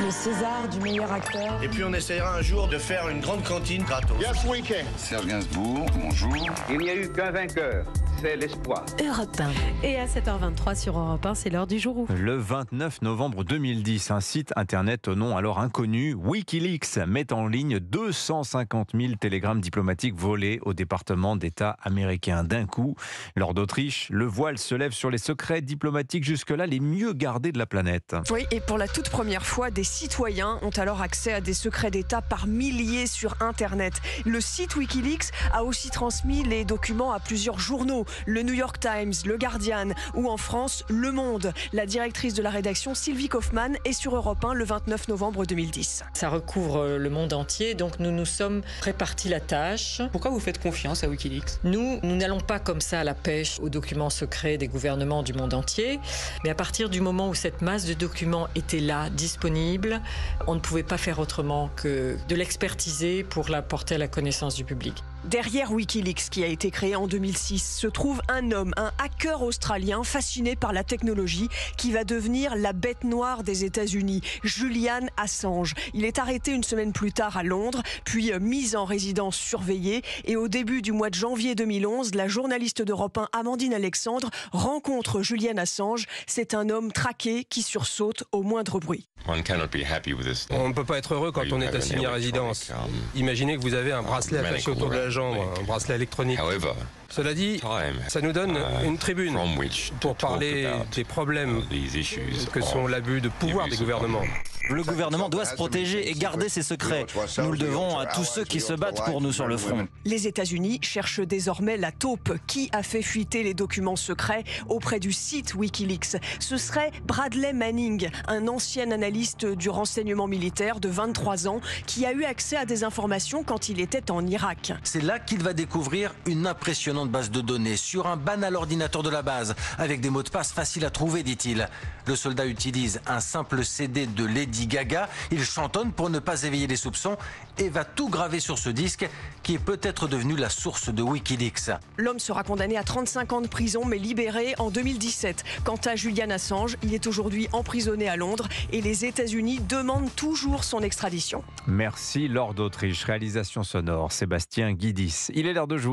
Le César du meilleur acteur. Et puis on essaiera un jour de faire une grande cantine gratos. Yes, we can. Serge Gainsbourg, bonjour. Il n'y a eu qu'un vainqueur, c'est l'espoir. Europe 1. Et à 7h23 sur Europe 1, c'est l'heure du jour où. Le 29 novembre 2010, un site internet au nom alors inconnu, Wikileaks, met en ligne 250 000 télégrammes diplomatiques volés au département d'État américain. D'un coup, lors d'Autriche, le voile se lève sur les secrets diplomatiques jusque-là les mieux gardés de la planète. Oui, et pour la toute première fois, des citoyens ont alors accès à des secrets d'État par milliers sur Internet. Le site Wikileaks a aussi transmis les documents à plusieurs journaux, le New York Times, le Guardian ou en France, Le Monde. La directrice de la rédaction, Sylvie Kaufmann, est sur Europe 1 le 29 novembre 2010. Ça recouvre le monde entier, donc nous nous sommes répartis la tâche. Pourquoi vous faites confiance à Wikileaks ? Nous n'allons pas comme ça à la pêche aux documents secrets des gouvernements du monde entier, mais à partir du moment où cette masse de documents était là, disponible, on ne pouvait pas faire autrement que de l'expertiser pour la porter à la connaissance du public. Derrière Wikileaks, qui a été créé en 2006, se trouve un homme, un hacker australien fasciné par la technologie qui va devenir la bête noire des États-Unis, Julian Assange. Il est arrêté une semaine plus tard à Londres, puis mis en résidence surveillée. Et au début du mois de janvier 2011, la journaliste d'Europe 1, Amandine Alexandre, rencontre Julian Assange. C'est un homme traqué qui sursaute au moindre bruit. On ne peut pas être heureux quand on est assigné à résidence. Imaginez que vous avez un bracelet attaché autour de la jambe, un bracelet électronique. Cela dit, ça nous donne une tribune pour parler des problèmes que sont l'abus de pouvoir des gouvernements. Le gouvernement doit se protéger et garder ses secrets. Nous le devons à tous ceux qui se battent pour nous sur le front. Les États-Unis cherchent désormais la taupe. Qui a fait fuiter les documents secrets auprès du site Wikileaks? Ce serait Bradley Manning, un ancien analyste du renseignement militaire de 23 ans qui a eu accès à des informations quand il était en Irak. C'est là qu'il va découvrir une impressionnante base de données sur un banal ordinateur de la base, avec des mots de passe faciles à trouver, dit-il. Le soldat utilise un simple CD de Lady Gaga, il chantonne pour ne pas éveiller les soupçons et va tout graver sur ce disque qui est peut-être devenu la source de Wikileaks. L'homme sera condamné à 35 ans de prison mais libéré en 2017. Quant à Julian Assange, il est aujourd'hui emprisonné à Londres et les États-Unis demandent toujours son extradition. Merci Laure d'Autriche, réalisation sonore Sébastien Guidis. Il est l'heure de jouer.